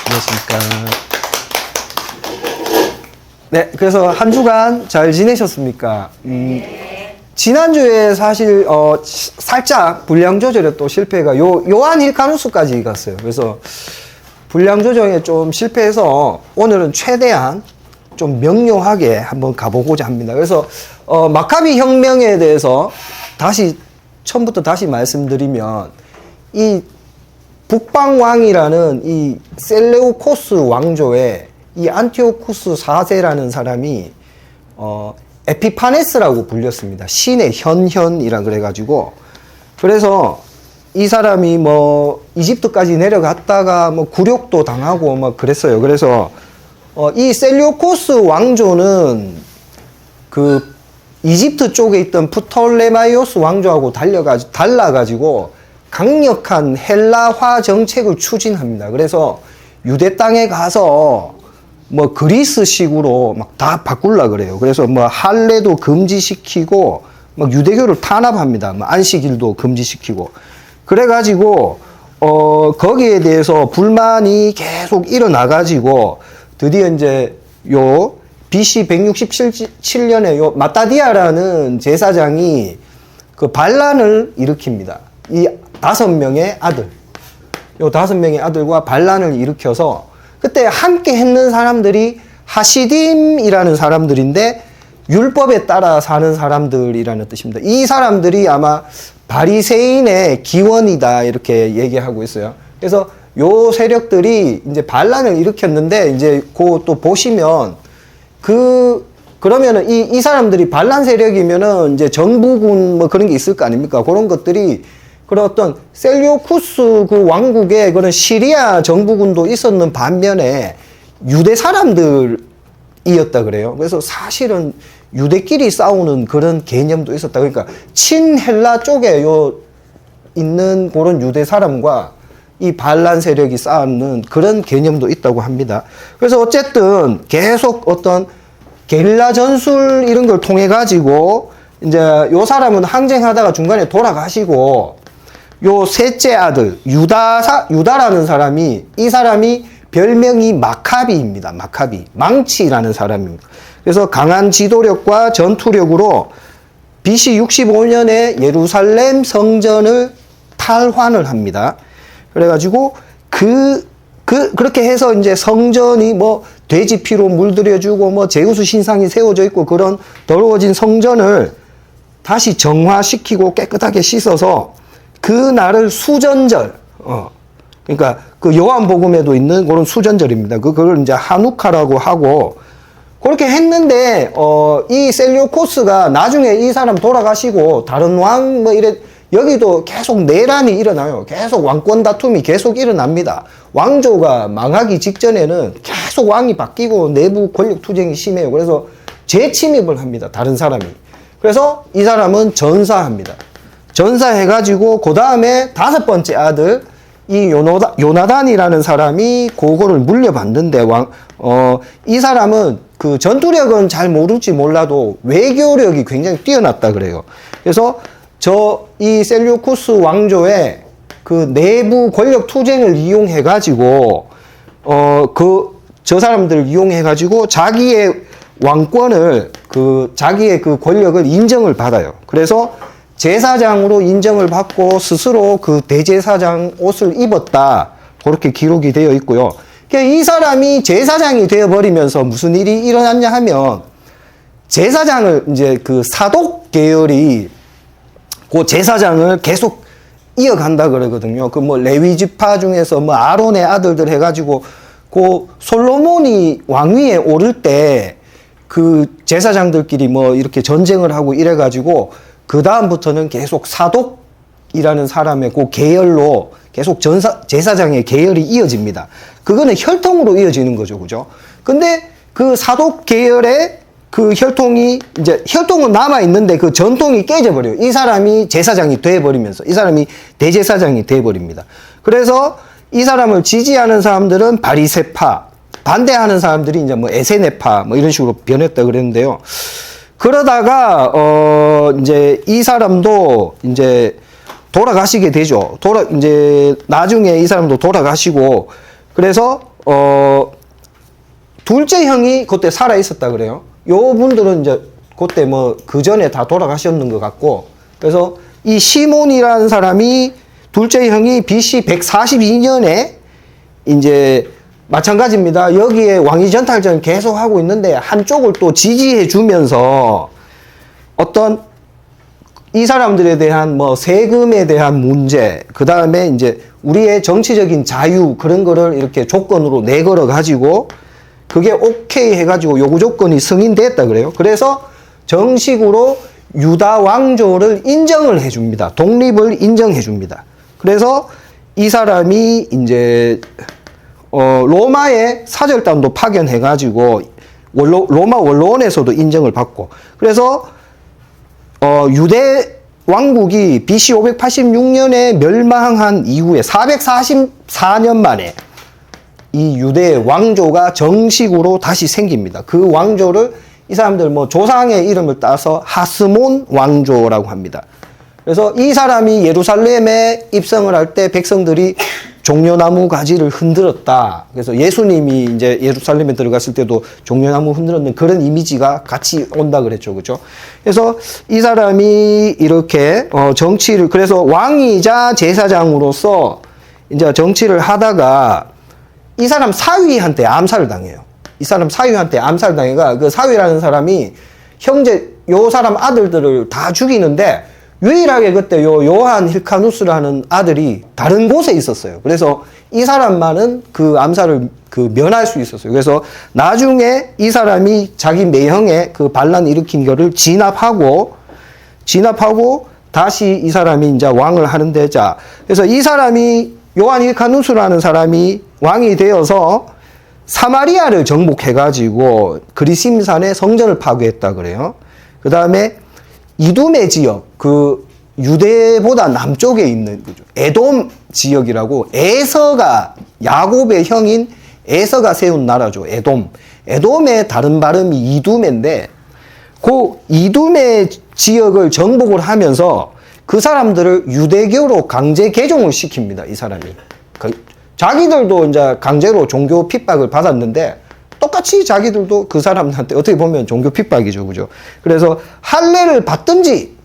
안녕하십니까. 네, 그래서 한 주간 잘 지내셨습니까? 지난주에 사실, 살짝 분량 조절에 또 실패가, 요한 힐카누스까지 갔어요. 그래서 분량 조정에 좀 실패해서 오늘은 최대한 좀 명료하게 한번 가보고자 합니다. 그래서, 마카비 혁명에 대해서 처음부터 다시 말씀드리면, 이 북방왕이라는 이 셀레우코스 왕조의 이 안티오쿠스 4세라는 사람이 에피파네스라고 불렸습니다. 신의 현현이라 그래가지고, 그래서 이 사람이 뭐 이집트까지 내려갔다가 뭐 굴욕도 당하고 막 그랬어요. 그래서 이 셀레우코스 왕조는 그 이집트 쪽에 있던 프톨레마이오스 왕조하고 달라가지고 강력한 헬라화 정책을 추진합니다. 그래서 유대 땅에 가서 뭐 그리스식으로 막 다 바꾸려 그래요. 그래서 뭐 할례도 금지시키고 막 유대교를 탄압합니다. 뭐 안식일도 금지시키고. 그래가지고 거기에 대해서 불만이 계속 일어나가지고 드디어 이제 요 BC 167년에 요 마따디아라는 제사장이 그 반란을 일으킵니다. 이 5명의 아들, 요 5명의 아들과 반란을 일으켜서 그때 함께 했는 사람들이 하시딤이라는 사람들인데 율법에 따라 사는 사람들이라는 뜻입니다. 이 사람들이 아마 바리새인의 기원이다 이렇게 얘기하고 있어요. 그래서 요 세력들이 이제 반란을 일으켰는데 이제 그 또 보시면 그러면은 이 사람들이 반란 세력이면은 이제 정부군 뭐 그런 게 있을 거 아닙니까? 그런 것들이 그런 어떤 셀류쿠스 그 왕국에 그런 시리아 정부군도 있었는 반면에 유대 사람들이었다 그래요. 그래서 사실은 유대끼리 싸우는 그런 개념도 있었다. 그러니까 친헬라 쪽에 있는 그런 유대 사람과 이 반란 세력이 싸우는 그런 개념도 있다고 합니다. 그래서 어쨌든 계속 어떤 게릴라 전술 이런 걸 통해 가지고 이제 요 사람은 항쟁하다가 중간에 돌아가시고 요 셋째 아들 유다라는 사람이 이 사람이 별명이 마카비입니다. 마카비 망치라는 사람입니다. 그래서 강한 지도력과 전투력으로 BC 65년에 예루살렘 성전을 탈환을 합니다. 그래가지고 그렇게 해서 이제 성전이 뭐 돼지 피로 물들여주고 뭐 제우스 신상이 세워져 있고 그런 더러워진 성전을 다시 정화시키고 깨끗하게 씻어서 그날을 수전절, 그러니까 그 요한복음에도 있는 그런 수전절입니다. 그걸 이제 하누카라고 하고 그렇게 했는데 이 셀류코스가 나중에 이 사람 돌아가시고 다른 왕 뭐 이래 여기도 계속 내란이 일어나요. 계속 왕권 다툼이 계속 일어납니다. 왕조가 망하기 직전에는 계속 왕이 바뀌고 내부 권력 투쟁이 심해요. 그래서 재침입을 합니다. 다른 사람이. 그래서 이 사람은 전사합니다. 전사해가지고 그 다음에 5번째 아들 이 요나단이라는 사람이 그거를 물려받는데 이 사람은 그 전투력은 잘 모를지 몰라도 외교력이 굉장히 뛰어났다 그래요. 그래서 이 셀류쿠스 왕조의 그 내부 권력 투쟁을 이용해가지고, 저 사람들을 이용해가지고 자기의 왕권을, 자기의 그 권력을 인정을 받아요. 그래서 제사장으로 인정을 받고 스스로 그 대제사장 옷을 입었다. 그렇게 기록이 되어 있고요. 그러니까 이 사람이 제사장이 되어버리면서 무슨 일이 일어났냐 하면, 제사장을 이제 그 사독 계열이 그 제사장을 계속 이어간다 그러거든요. 그 뭐 레위 지파 중에서 뭐 아론의 아들들 해가지고 그 솔로몬이 왕위에 오를 때 그 제사장들끼리 뭐 이렇게 전쟁을 하고 이래가지고 그 다음부터는 계속 사독이라는 사람의 그 계열로 계속 제사장의 계열이 이어집니다. 그거는 혈통으로 이어지는 거죠, 그죠? 근데 그 사독 계열의 그 혈통은 남아있는데 그 전통이 깨져버려요. 이 사람이 제사장이 돼버리면서, 이 사람이 대제사장이 돼버립니다. 그래서 이 사람을 지지하는 사람들은 바리새파, 반대하는 사람들이 이제 뭐 에세네파, 뭐 이런 식으로 변했다 그랬는데요. 그러다가, 이제 이 사람도 이제 돌아가시게 되죠. 이제 나중에 이 사람도 돌아가시고, 그래서 둘째 형이 그때 살아 있었다 그래요. 요 분들은 이제 그때 뭐 그 전에 다 돌아가셨는 것 같고, 그래서 이 시몬이라는 사람이 둘째 형이 BC 142년에 이제 마찬가지입니다. 여기에 왕위 전탈전 계속 하고 있는데 한쪽을 또 지지해 주면서 어떤 이 사람들에 대한 뭐 세금에 대한 문제, 그 다음에 이제 우리의 정치적인 자유 그런 거를 이렇게 조건으로 내걸어 가지고 그게 오케이 해가지고 요구 조건이 승인됐다 그래요. 그래서 정식으로 유다 왕조를 인정을 해줍니다. 독립을 인정해 줍니다. 그래서 이 사람이 이제 로마의 사절단도 파견해가지고 로마 원로원에서도 인정을 받고, 그래서 유대 왕국이 BC 586년에 멸망한 이후에 444년 만에 이 유대 왕조가 정식으로 다시 생깁니다. 그 왕조를 이 사람들 뭐 조상의 이름을 따서 하스몬 왕조라고 합니다. 그래서 이 사람이 예루살렘에 입성을 할 때 백성들이 종려나무 가지를 흔들었다. 그래서 예수님이 이제 예루살렘에 들어갔을 때도 종려나무 흔들었는 그런 이미지가 같이 온다 그랬죠. 그죠? 그래서 이 사람이 이렇게 정치를, 그래서 왕이자 제사장으로서 이제 정치를 하다가 이 사람 사위한테 암살을 당해요. 이 사람 사위한테 암살을 당해가 그 사위라는 사람이 형제 요 사람 아들들을 다 죽이는데 유일하게 그때 요 요한 힐카누스라는 아들이 다른 곳에 있었어요. 그래서 이 사람만은 그 암살을 면할 수 있었어요. 그래서 나중에 이 사람이 자기 매형의 그 반란 일으킨 거를 진압하고 다시 이 사람이 이제 왕을 하는데, 자, 그래서 이 사람이 요한 힐카누스라는 사람이 왕이 되어서 사마리아를 정복해가지고 그리심산에 성전을 파괴했다 그래요. 그 다음에 이두메 지역, 그 유대보다 남쪽에 있는 에돔 지역이라고, 에서가 야곱의 형인 에서가 세운 나라죠. 에돔의 다른 발음이 이두메인데 그 이두메 지역을 정복을 하면서 그 사람들을 유대교로 강제 개종을 시킵니다. 이 사람이. 자기들도 이제 강제로 종교 핍박을 받았는데 똑같이 자기들도 그 사람한테 어떻게 보면 종교 핍박이죠. 그죠? 그래서 할례를 받든지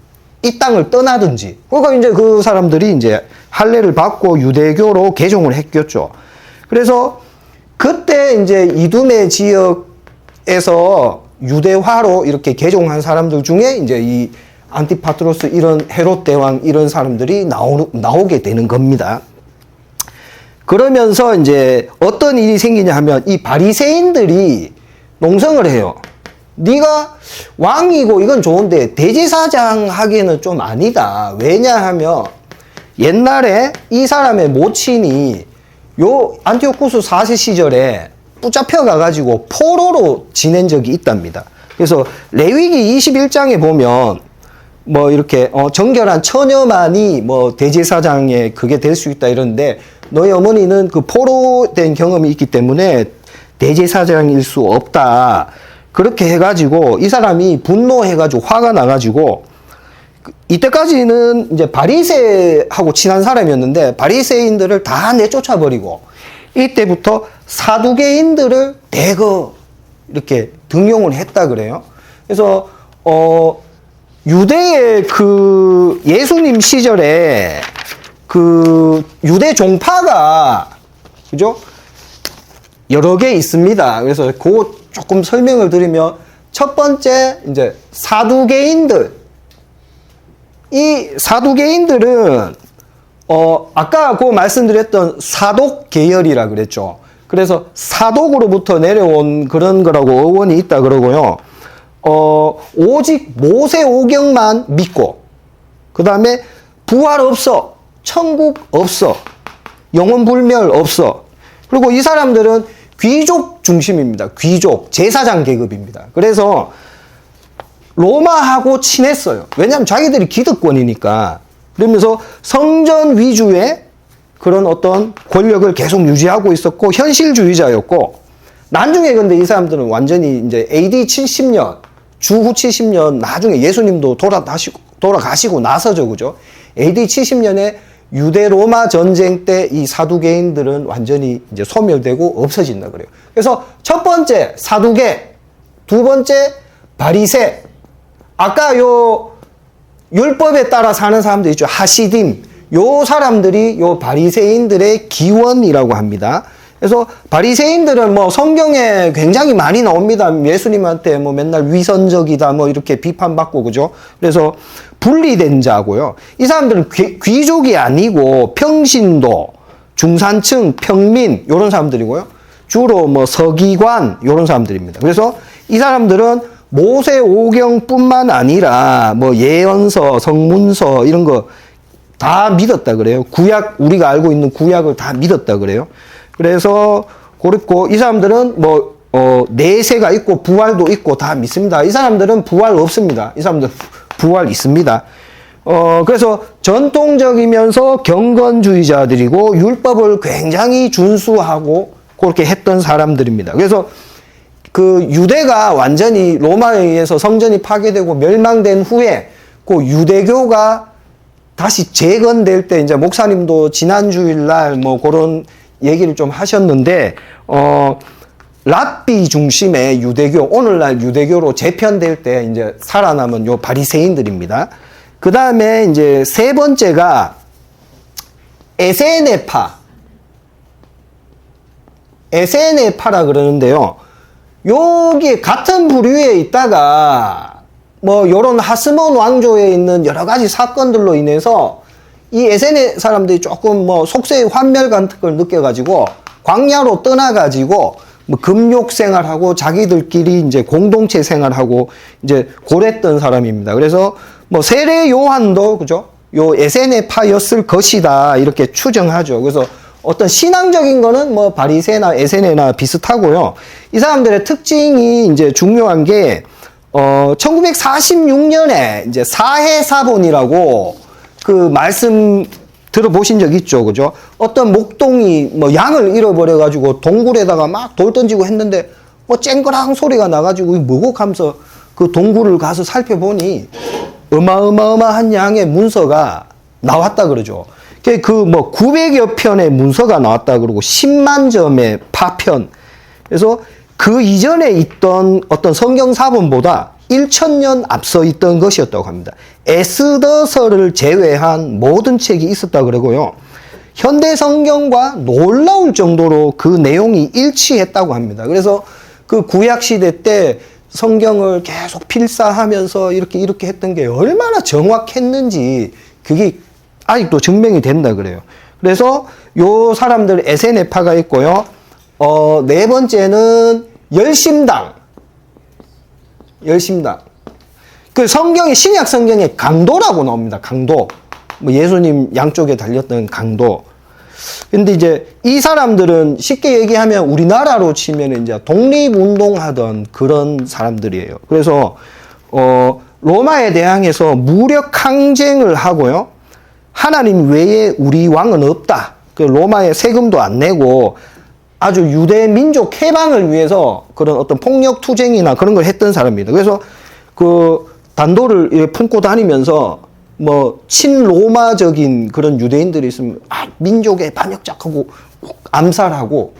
이 땅을 떠나든지, 그러니까 이제 그 사람들이 이제 할례를 받고 유대교로 개종을 했겠죠. 그래서 그때 이제 이두메 지역에서 유대화로 이렇게 개종한 사람들 중에 이제 이 안티파트로스 이런 헤롯 대왕 이런 사람들이 나오게 되는 겁니다. 그러면서 이제 어떤 일이 생기냐 하면 이 바리새인들이 농성을 해요. 네가 왕이고 이건 좋은데 대제사장 하기에는 좀 아니다. 왜냐하면 옛날에 이 사람의 모친이 요 안티오쿠스 4세 시절에 붙잡혀 가가지고 포로로 지낸 적이 있답니다. 그래서 레위기 21장에 보면 뭐 이렇게 정결한 처녀만이 뭐 대제사장에 그게 될 수 있다 이러는데, 너희 어머니는 그 포로된 경험이 있기 때문에 대제사장일 수 없다. 그렇게 해가지고 이 사람이 분노해가지고 화가 나가지고, 이때까지는 이제 바리새하고 친한 사람이었는데 바리새인들을 다 내쫓아버리고 이때부터 사두개인들을 대거 이렇게 등용을 했다 그래요. 그래서 유대의 그 예수님 시절에 그 유대 종파가 그죠? 여러 개 있습니다. 그래서 그 조금 설명을 드리면, 첫 번째 이제 사두개인들. 이 사두개인들은 아까 그 말씀드렸던 사독 계열이라 그랬죠. 그래서 사독으로부터 내려온 그런 거라고 어원이 있다 그러고요. 오직 모세 오경만 믿고, 그 다음에 부활 없어, 천국 없어, 영원 불멸 없어. 그리고 이 사람들은 귀족 중심입니다. 귀족, 제사장 계급입니다. 그래서 로마하고 친했어요. 왜냐하면 자기들이 기득권이니까. 그러면서 성전 위주의 그런 어떤 권력을 계속 유지하고 있었고 현실주의자였고, 나중에 근데 이 사람들은 완전히 이제 AD 70년, 주후 70년, 나중에 예수님도 돌아가시고 나서죠. 그죠? AD 70년에 유대 로마 전쟁 때 이 사두개인들은 완전히 이제 소멸되고 없어진다 그래요. 그래서 첫 번째 사두개, 두 번째 바리새. 아까 요 율법에 따라 사는 사람들 있죠. 하시딤. 요 사람들이 요 바리새인들의 기원이라고 합니다. 그래서 바리새인들은 뭐 성경에 굉장히 많이 나옵니다. 예수님한테 뭐 맨날 위선적이다 뭐 이렇게 비판받고 그죠? 그래서 분리된 자고요. 이 사람들은 귀족이 아니고 평신도, 중산층, 평민 요런 사람들이고요. 주로 뭐 서기관 요런 사람들입니다. 그래서 이 사람들은 모세 오경뿐만 아니라 뭐 예언서, 성문서 이런 거 다 믿었다 그래요. 구약, 우리가 알고 있는 구약을 다 믿었다 그래요. 그래서 그렇고 이 사람들은 뭐 내세가 있고 부활도 있고 다 믿습니다. 이 사람들은 부활 없습니다. 이 사람들 부활 있습니다. 그래서 전통적이면서 경건주의자들이고 율법을 굉장히 준수하고 그렇게 했던 사람들입니다. 그래서 그 유대가 완전히 로마에 의해서 성전이 파괴되고 멸망된 후에 그 유대교가 다시 재건될 때 이제 목사님도 지난 주일날 뭐 그런 얘기를 좀 하셨는데 랍비 중심의 유대교, 오늘날 유대교로 재편될 때 이제 살아남은 요 바리새인들입니다. 그 다음에 이제 세 번째가 에세네파라 그러는데요. 여기 같은 부류에 있다가 뭐 요런 하스몬 왕조에 있는 여러 가지 사건들로 인해서 이 에세네 사람들이 조금 뭐 속세의 환멸 같은 걸 느껴가지고 광야로 떠나가지고 뭐 금욕 생활하고 자기들끼리 이제 공동체 생활하고 이제 그랬던 사람입니다. 그래서 뭐 세례 요한도 그죠? 요 에세네파였을 것이다 이렇게 추정하죠. 그래서 어떤 신앙적인 거는 뭐 바리새나 에세네나 비슷하고요. 이 사람들의 특징이 이제 중요한 게 1946년에 이제 사해사본이라고 그 말씀 들어보신 적 있죠, 그죠? 어떤 목동이 뭐 양을 잃어버려가지고 동굴에다가 막 돌 던지고 했는데 뭐 쨍그랑 소리가 나가지고 뭐고 하면서 그 동굴을 가서 살펴보니 어마어마한 양의 문서가 나왔다 그러죠. 그 뭐 900여 편의 문서가 나왔다 그러고 10만 점의 파편. 그래서 그 이전에 있던 어떤 성경사본보다 1000년 앞서 있던 것이었다고 합니다. 에스더서를 제외한 모든 책이 있었다 그러고요. 현대 성경과 놀라울 정도로 그 내용이 일치했다고 합니다. 그래서 그 구약시대 때 성경을 계속 필사하면서 이렇게 했던 게 얼마나 정확했는지 그게 아직도 증명이 된다 그래요. 그래서 요 사람들 에세네파가 있고요. 네 번째는 열심당. 그 성경에, 신약 성경에 강도라고 나옵니다. 강도. 뭐 예수님 양쪽에 달렸던 강도. 근데 이제 이 사람들은 쉽게 얘기하면 우리나라로 치면 이제 독립운동하던 그런 사람들이에요. 그래서, 로마에 대항해서 무력 항쟁을 하고요. 하나님 외에 우리 왕은 없다. 그 로마에 세금도 안 내고 아주 유대 민족 해방을 위해서 그런 어떤 폭력 투쟁이나 그런 걸 했던 사람입니다. 그래서 그 단도를 품고 다니면서 뭐 친로마적인 그런 유대인들이 있으면 민족의 반역자하고 암살하고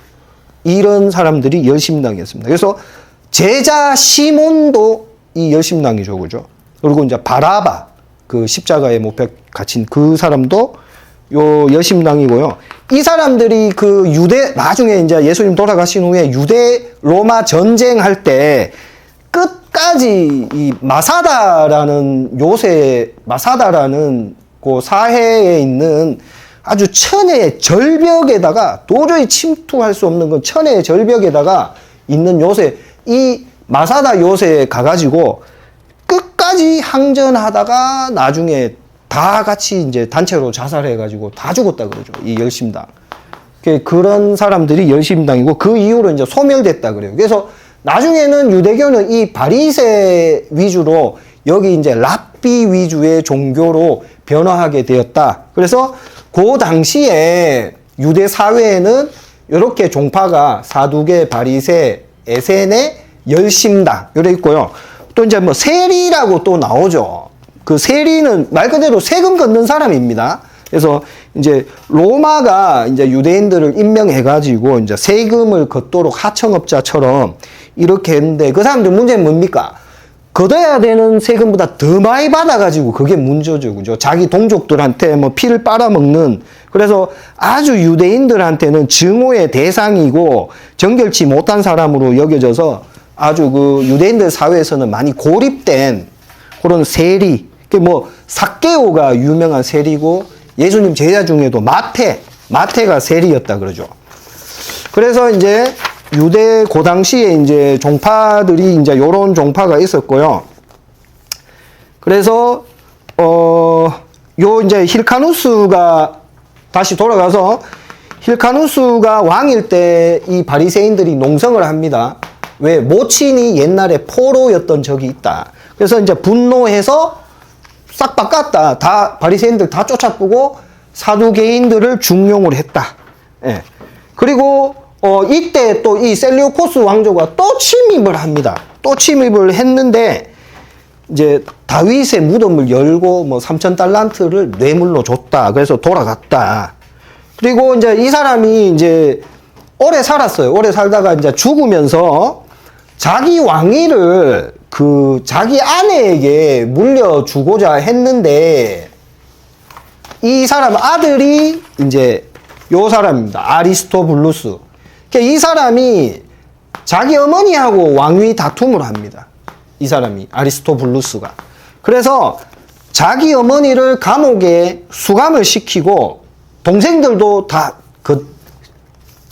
이런 사람들이 열심당이었습니다. 그래서 제자 시몬도 이 열심당이죠, 그죠? 그리고 이제 바라바 그 십자가에 못 갇힌 그 사람도 요 열심당이고요. 이 사람들이 그 유대, 나중에 이제 예수님 돌아가신 후에 유대 로마 전쟁할 때 끝까지 이 마사다라는 그 사해에 있는 아주 천혜의 절벽에다가 도저히 침투할 수 없는 건 천혜의 절벽에다가 있는 요새, 이 마사다 요새에 가가지고 끝까지 항전하다가 나중에 다 같이 이제 단체로 자살해가지고 다 죽었다 그러죠. 이 열심당. 그런 사람들이 열심당이고 그 이후로 이제 소멸됐다 그래요. 그래서 나중에는 유대교는 이 바리새 위주로 여기 이제 랍비 위주의 종교로 변화하게 되었다. 그래서 그 당시에 유대 사회에는 이렇게 종파가 사두개, 바리새, 에세네, 열심당 이렇게 있고요. 또 이제 뭐 세리라고 또 나오죠. 그 세리는 말 그대로 세금 걷는 사람입니다. 그래서 이제 로마가 이제 유대인들을 임명해가지고 이제 세금을 걷도록 하청업자처럼 이렇게 했는데 그 사람들 문제는 뭡니까? 걷어야 되는 세금보다 더 많이 받아가지고 그게 문제죠. 그죠? 자기 동족들한테 뭐 피를 빨아먹는, 그래서 아주 유대인들한테는 증오의 대상이고 정결치 못한 사람으로 여겨져서 아주 그 유대인들 사회에서는 많이 고립된 그런 세리, 뭐 삭개오가 유명한 세리고 예수님 제자 중에도 마태가 세리였다 그러죠. 그래서 이제 유대 그 당시에 이제 종파들이 이제 요런 종파가 있었고요. 그래서 요 이제 힐카누스가 다시 돌아가서 힐카누스가 왕일 때 이 바리새인들이 농성을 합니다. 왜? 모친이 옛날에 포로였던 적이 있다. 그래서 이제 분노해서 싹 바꿨다. 다 바리새인들 다 쫓아쁘고 사두개인들을 중용을 했다. 예. 그리고 이때 또 이 셀리오코스 왕조가 또 침입을 합니다. 또 침입을 했는데 이제 다윗의 무덤을 열고 뭐 3,000달란트를 뇌물로 줬다. 그래서 돌아갔다. 그리고 이제 이 사람이 이제 오래 살았어요. 오래 살다가 이제 죽으면서 자기 왕위를 그 자기 아내에게 물려주고자 했는데 이 사람 아들이 이제 요 사람입니다. 아리스토블루스. 이 사람이 자기 어머니하고 왕위 다툼을 합니다. 이 사람이 아리스토블루스가. 그래서 자기 어머니를 감옥에 수감을 시키고 동생들도 다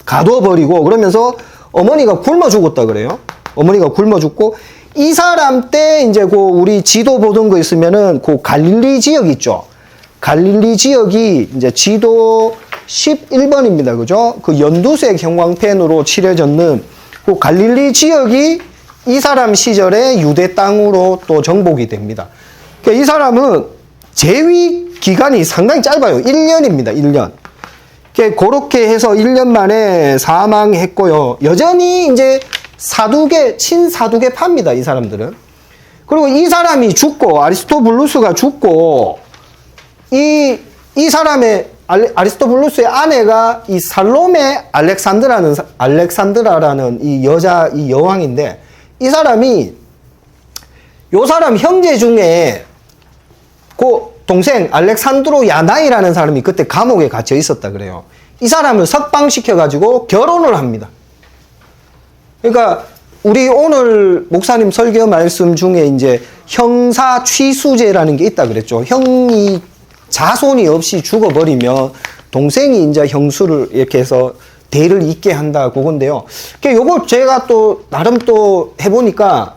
가둬버리고 그러면서 어머니가 굶어 죽었다 그래요. 어머니가 굶어 죽고 이 사람 때 이제 그 우리 지도 보던 거 있으면은 그 갈릴리 지역 있죠. 갈릴리 지역이 이제 지도 11번입니다. 그죠? 그 연두색 형광펜으로 칠해졌는 그 갈릴리 지역이 이 사람 시절에 유대 땅으로 또 정복이 됩니다. 그러니까 이 사람은 재위 기간이 상당히 짧아요. 1년입니다. 1년. 그렇게 해서 1년 만에 사망했고요. 여전히 이제 친사두개파입니다. 이 사람들은. 그리고 이 사람이 죽고, 아리스토블루스가 죽고, 이 사람의, 아리스토블루스의 아내가 이 살로메 알렉산드라라는 이 여왕인데, 이 사람이, 요 사람 형제 중에, 그 동생 알렉산드로 야나이라는 사람이 그때 감옥에 갇혀 있었다 그래요. 이 사람을 석방시켜가지고 결혼을 합니다. 그러니까 우리 오늘 목사님 설교 말씀 중에 이제 형사 취수제라는 게 있다 그랬죠. 형이 자손이 없이 죽어버리면 동생이 이제 형수를 이렇게 해서 대를 잇게 한다 그건데요. 요걸 제가 또 나름 또 해보니까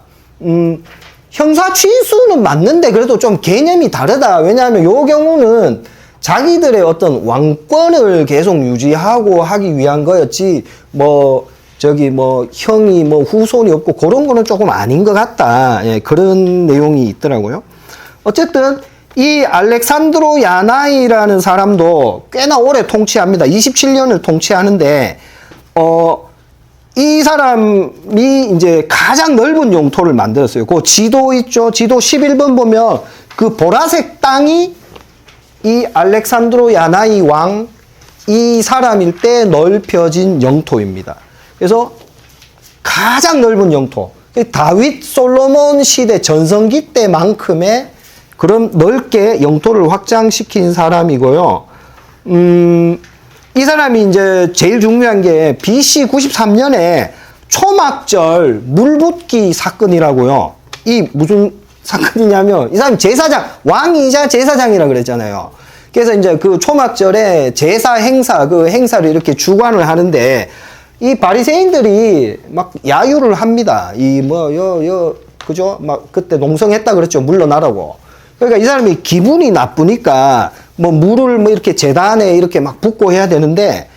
형사 취수는 맞는데 그래도 좀 개념이 다르다. 왜냐하면 요 경우는 자기들의 어떤 왕권을 계속 유지하고 하기 위한 거였지 형이 후손이 없고 그런 거는 조금 아닌 것 같다. 예, 그런 내용이 있더라고요. 어쨌든 이 알렉산드로 야나이라는 사람도 꽤나 오래 통치합니다. 27년을 통치하는데 이 사람이 이제 가장 넓은 영토를 만들었어요. 그 지도 있죠? 지도 11번 보면 그 보라색 땅이 이 알렉산드로 야나이 왕, 이 사람일 때 넓혀진 영토입니다. 그래서 가장 넓은 영토. 다윗 솔로몬 시대 전성기 때만큼의 그런 넓게 영토를 확장시킨 사람이고요. 이 사람이 이제 제일 중요한 게 BC 93년에 초막절 물붓기 사건이라고요. 이 무슨 사건이냐면 이 사람이 제사장, 왕이자 제사장이라 그랬잖아요. 그래서 이제 그 초막절에 제사 행사, 그 행사를 이렇게 주관을 하는데 이 바리새인들이 막 야유를 합니다. 그죠? 막 그때 농성했다 그랬죠. 물러나라고. 그러니까 이 사람이 기분이 나쁘니까 물을 이렇게 제단에 이렇게 막 붓고 해야 되는데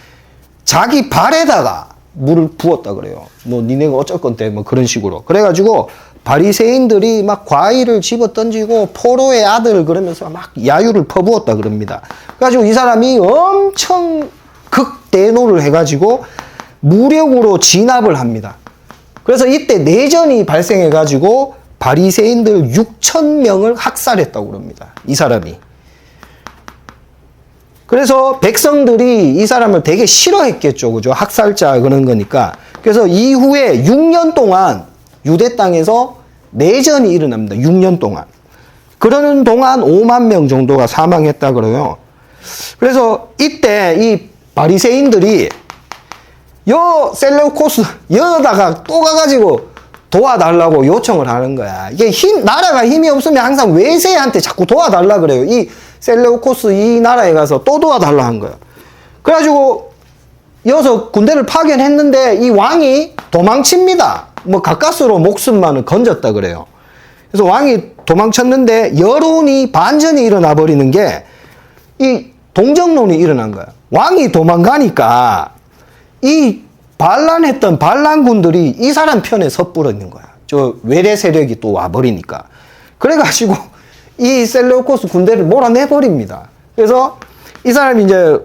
자기 발에다가 물을 부었다 그래요. 니네가 어쩔 건데 그런 식으로. 그래가지고 바리새인들이 막 과일을 집어 던지고 포로의 아들 그러면서 막 야유를 퍼부었다 그럽니다. 그래가지고 이 사람이 엄청 극대노를 해가지고 무력으로 진압을 합니다. 그래서 이때 내전이 발생해가지고 바리새인들 6,000명을 학살했다고 그럽니다. 이 사람이. 그래서 백성들이 이 사람을 되게 싫어했겠죠. 그죠? 학살자 그런 거니까. 그래서 이후에 6년 동안 유대 땅에서 내전이 일어납니다. 6년 동안. 그러는 동안 5만 명 정도가 사망했다 그래요. 그래서 이때 이 바리새인들이 요 셀레우코스 여다가 또 가가지고 도와달라고 요청을 하는 거야. 이게 나라가 힘이 없으면 항상 외세한테 자꾸 도와달라 그래요. 이 셀레우코스 이 나라에 가서 또 도와달라 한 거야. 그래가지고 여기서 군대를 파견했는데 이 왕이 도망칩니다. 뭐 가까스로 목숨만을 건졌다 그래요. 그래서 왕이 도망쳤는데 여론이 반전이 일어나 버리는 게 이 동정론이 일어난 거야. 왕이 도망가니까 이 반란했던 반란군들이 이 사람 편에 섣불어 있는 거야. 저 외래 세력이 또 와버리니까. 그래가지고 이 셀레우코스 군대를 몰아내버립니다. 그래서 이 사람이 이제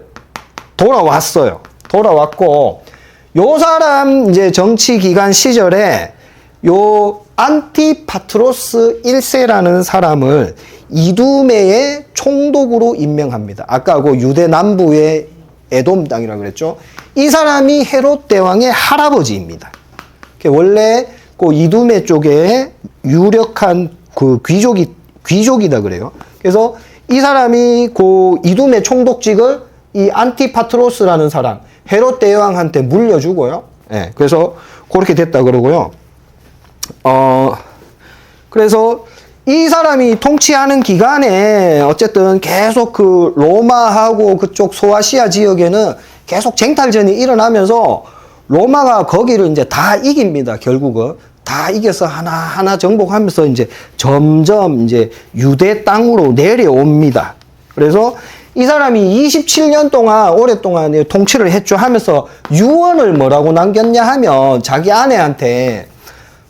돌아왔어요. 돌아왔고, 요 사람 이제 정치 기간 시절에 요 안티파트로스 1세라는 사람을 이두메의 총독으로 임명합니다. 아까 그 유대 남부의 에돔 땅이라고 그랬죠. 이 사람이 헤롯 대왕의 할아버지입니다. 원래 그 이두메 쪽에 유력한 그 귀족이다 그래요. 그래서 이 사람이 그 이두메 총독직을 이 안티파트로스라는 사람, 헤롯 대왕한테 물려주고요. 예, 그래서 그렇게 됐다 그러고요. 그래서 이 사람이 통치하는 기간에 어쨌든 계속 그 로마하고 그쪽 소아시아 지역에는 계속 쟁탈전이 일어나면서 로마가 거기를 이제 다 이깁니다. 결국은 다 이겨서 하나하나 정복하면서 이제 점점 이제 유대 땅으로 내려옵니다. 그래서 이 사람이 27년 동안 오랫동안 통치를 했죠 하면서 유언을 뭐라고 남겼냐 하면 자기 아내한테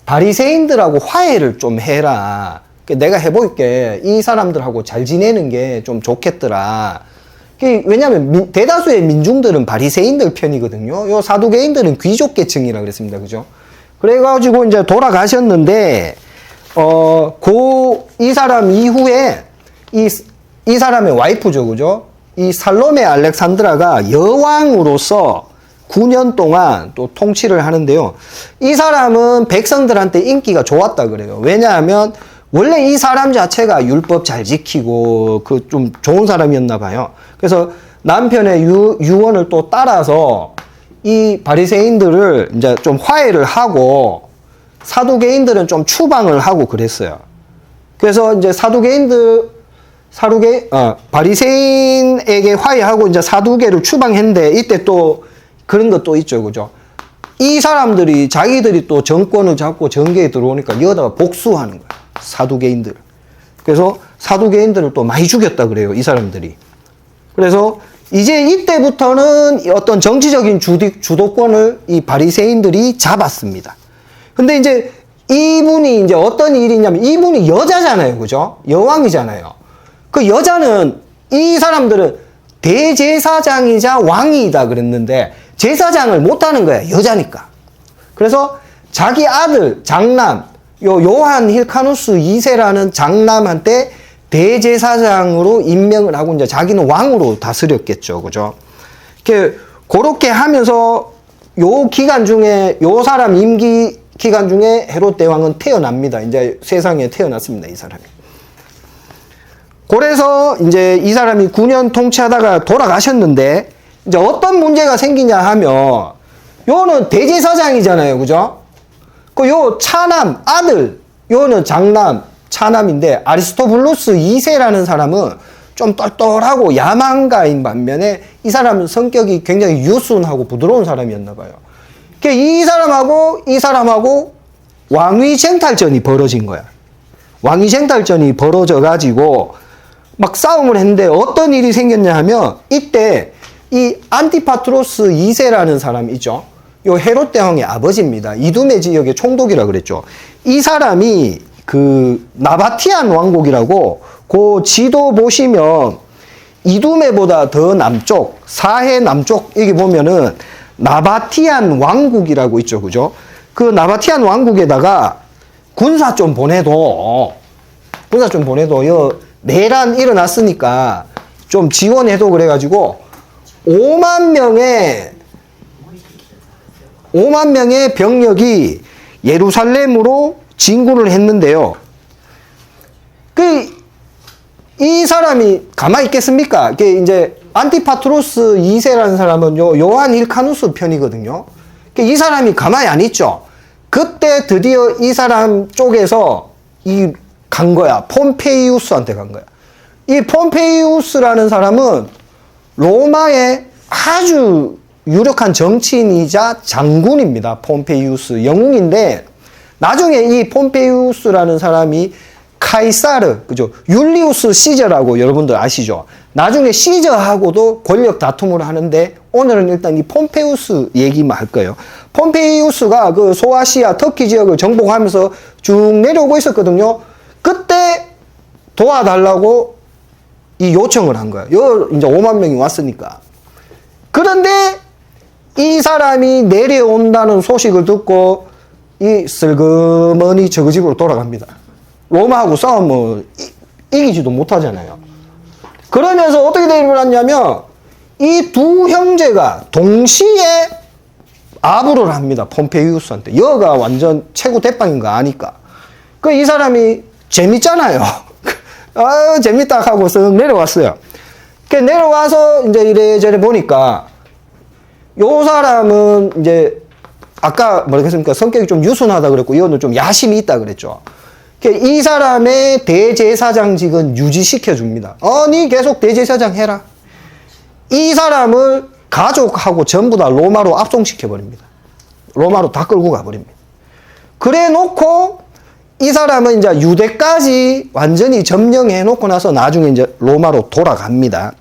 바리새인들하고 화해를 좀 해라. 내가 해볼게. 이 사람들하고 잘 지내는 게 좀 좋겠더라. 왜냐하면 대다수의 민중들은 바리새인들 편이거든요. 요 사두개인들은 귀족 계층이라 그랬습니다. 그죠? 그래가지고 이제 돌아가셨는데, 이 사람 이후에 이 사람의 와이프죠. 그죠? 이 살로메 알렉산드라가 여왕으로서 9년 동안 또 통치를 하는데요. 이 사람은 백성들한테 인기가 좋았다 그래요. 왜냐하면 원래 이 사람 자체가 율법 잘 지키고 그 좀 좋은 사람이었나 봐요. 그래서 남편의 유언을 또 따라서 이 바리새인들을 이제 좀 화해를 하고 사두개인들은 좀 추방을 하고 그랬어요. 그래서 이제 바리새인에게 화해하고 이제 사두개를 추방했는데 이때 또 그런 것도 있죠. 그죠? 이 사람들이 자기들이 또 정권을 잡고 정계에 들어오니까 여기다가 복수하는 거야. 사두개인들. 그래서 사두개인들을 또 많이 죽였다 그래요. 이 사람들이. 그래서 이제 이때부터는 어떤 정치적인 주도권을 이 바리새인들이 잡았습니다. 근데 이제 이분이 이제 어떤 일이냐면 이분이 여자잖아요. 그죠? 여왕이잖아요. 그 여자는 이 사람들은 대제사장이자 왕이다 그랬는데 제사장을 못하는 거야. 여자니까. 그래서 자기 아들 장남 요한 힐카누스 2세라는 장남한테 대제사장으로 임명을 하고 이제 자기는 왕으로 다스렸겠죠. 그죠? 그렇게 하면서 요 기간 중에 요 사람 임기 기간 중에 헤롯 대왕은 태어납니다. 이제 세상에 태어났습니다. 이 사람이. 그래서 이제 이 사람이 9년 통치하다가 돌아가셨는데 이제 어떤 문제가 생기냐 하면 요는 대제사장이잖아요. 그죠? 요 차남 아들 요는 장남 차남인데 아리스토블루스 2세라는 사람은 좀 똘똘하고 야망가인 반면에 이 사람은 성격이 굉장히 유순하고 부드러운 사람이었나 봐요. 이 사람하고 왕위 쟁탈전이 벌어진 거야. 왕위 쟁탈전이 벌어져 가지고 막 싸움을 했는데 어떤 일이 생겼냐 하면 이때 이 안티파트로스 2세라는 사람이 있죠. 요 헤롯 대왕의 아버지입니다. 이두메 지역의 총독이라 그랬죠. 이 사람이 그 나바티안 왕국이라고 그 지도 보시면 이두메보다 더 남쪽, 사해 남쪽 여기 보면은 나바티안 왕국이라고 있죠. 그죠? 그 나바티안 왕국에다가 군사 좀 보내도 요 내란 일어났으니까 좀 지원해도 그래가지고 5만 명의 병력이 예루살렘으로 진군을 했는데요. 이 사람이 가만히 있겠습니까? 이게 이제 안티파트로스 2세라는 사람은 요한 힐카누스 편이거든요. 이 사람이 가만히 안 있죠. 그때 드디어 이 사람 쪽에서 간 거야. 폼페이우스한테 간 거야. 이 폼페이우스라는 사람은 로마의 아주 유력한 정치인이자 장군입니다. 폼페이우스. 영웅인데, 나중에 이 폼페이우스라는 사람이 카이사르, 그죠? 율리우스 시저라고 여러분들 아시죠? 나중에 시저하고도 권력 다툼을 하는데, 오늘은 일단 이 폼페이우스 얘기만 할 거예요. 폼페이우스가 그 소아시아 터키 지역을 정복하면서 쭉 내려오고 있었거든요. 그때 도와달라고 이 요청을 한 거예요. 이제 5만 명이 왔으니까. 그런데 이 사람이 내려온다는 소식을 듣고 이 슬그머니 저그 집으로 돌아갑니다. 로마하고 싸우면 이기지도 못하잖아요. 그러면서 어떻게 일어났냐면 이 두 형제가 동시에 아부를 합니다. 폼페이우스한테. 여가 완전 최고 대빵인 거 아니까. 이 사람이 재밌잖아요. 재밌다 하고 쓱 내려왔어요. 내려와서 이제 이래저래 보니까 요 사람은 이제 아까 뭐라겠습니까? 성격이 좀 유순하다 그랬고 이거는 좀 야심이 있다 그랬죠. 이 사람의 대제사장직은 유지시켜 줍니다. 니 계속 대제사장 해라. 이 사람을 가족하고 전부 다 로마로 압송시켜 버립니다. 로마로 다 끌고 가버립니다. 그래 놓고 이 사람은 이제 유대까지 완전히 점령해 놓고 나서 나중에 이제 로마로 돌아갑니다.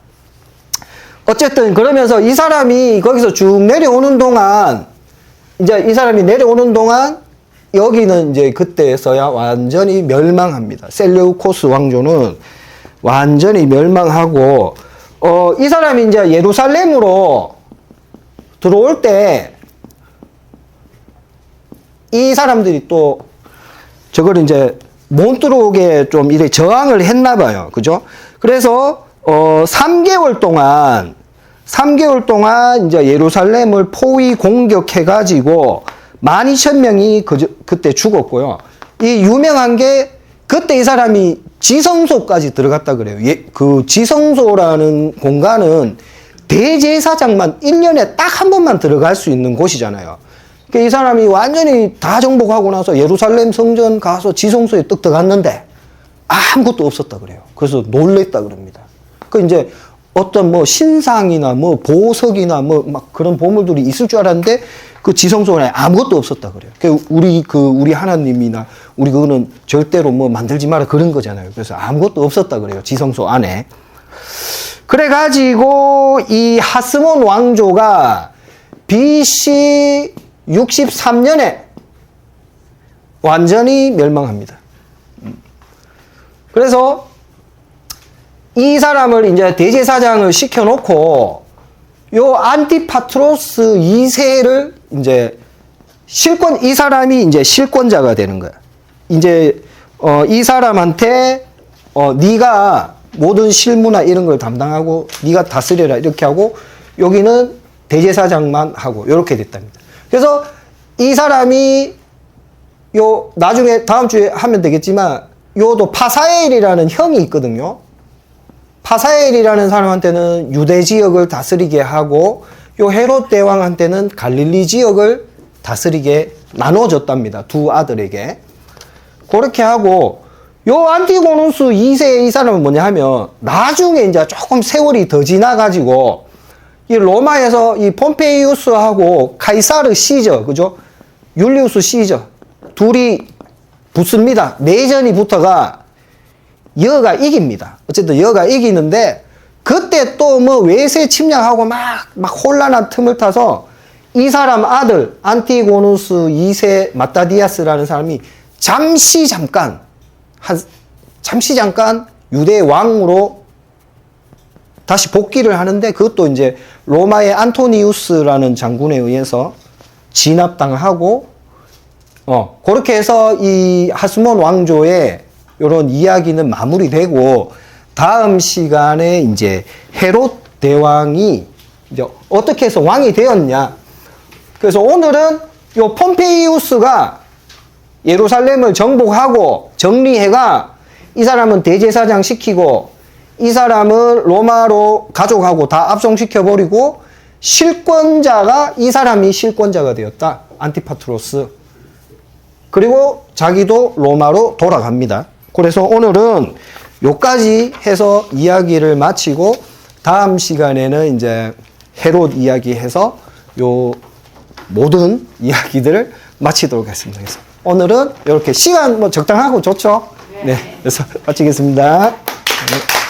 어쨌든 그러면서 이 사람이 거기서 쭉 내려오는 동안 이제 이 사람이 내려오는 동안 여기는 이제 그때서야 완전히 멸망합니다. 셀레우코스 왕조는 완전히 멸망하고 이 사람이 이제 예루살렘으로 들어올 때 이 사람들이 또 저걸 이제 못 들어오게 좀 이래 저항을 했나 봐요. 그죠? 그래서 3개월 동안 이제 예루살렘을 포위 공격해 가지고 12,000명이 그때 죽었고요. 이 유명한 게 그때 이 사람이 지성소까지 들어갔다 그래요. 그 지성소라는 공간은 대제사장만 1년에 딱 한 번만 들어갈 수 있는 곳이잖아요. 이 사람이 완전히 다 정복하고 나서 예루살렘 성전 가서 지성소에 뚝 들어갔는데 아무것도 없었다 그래요. 그래서 놀랬다 그럽니다. 이제 어떤 뭐 신상이나 뭐 보석이나 뭐 막 그런 보물들이 있을 줄 알았는데 그 지성소 안에 아무것도 없었다 그래요. 우리 하나님이나 우리 그거는 절대로 뭐 만들지 마라 그런 거잖아요. 그래서 아무것도 없었다 그래요. 지성소 안에. 그래가지고 이 하스몬 왕조가 BC 63년에 완전히 멸망합니다. 그래서 이 사람을 이제 대제사장을 시켜놓고 요 안티파트로스 2세를 이제 이 사람이 이제 실권자가 되는 거야. 이제 이 사람한테 네가 모든 실무나 이런 걸 담당하고 네가 다스려라 이렇게 하고 여기는 대제사장만 하고 이렇게 됐답니다. 그래서 이 사람이 나중에 다음 주에 하면 되겠지만 요도 파사엘이라는 형이 있거든요. 파사엘이라는 사람한테는 유대 지역을 다스리게 하고 요 헤롯 대왕한테는 갈릴리 지역을 다스리게 나눠줬답니다. 두 아들에게. 그렇게 하고 요 안티고누스 2세의 이 사람은 뭐냐 하면 나중에 이제 조금 세월이 더 지나가지고 이 로마에서 이 폼페이우스하고 카이사르 시저, 그죠? 율리우스 시저 둘이 붙습니다. 내전이 붙어가 여가 이깁니다. 어쨌든 여가 이기는데 그때 또 뭐 외세 침략하고 막 혼란한 틈을 타서 이 사람 아들 안티고누스 2세 마타디아스라는 사람이 잠시 잠깐 유대 왕으로 다시 복귀를 하는데 그것도 이제 로마의 안토니우스라는 장군에 의해서 진압당하고 그렇게 해서 이 하스몬 왕조의 이런 이야기는 마무리되고 다음 시간에 이제 헤롯 대왕이 이제 어떻게 해서 왕이 되었냐. 그래서 오늘은 요 폼페이우스가 예루살렘을 정복하고 정리해가 이 사람은 대제사장 시키고 이 사람을 로마로 가족하고 다 압송시켜버리고 실권자가 이 사람이 실권자가 되었다. 안티파트로스. 그리고 자기도 로마로 돌아갑니다. 그래서 오늘은 요까지 해서 이야기를 마치고 다음 시간에는 이제 헤롯 이야기해서 요 모든 이야기들을 마치도록 하겠습니다. 그래서 오늘은 이렇게 시간 뭐 적당하고 좋죠? 네. 그래서 마치겠습니다. 네.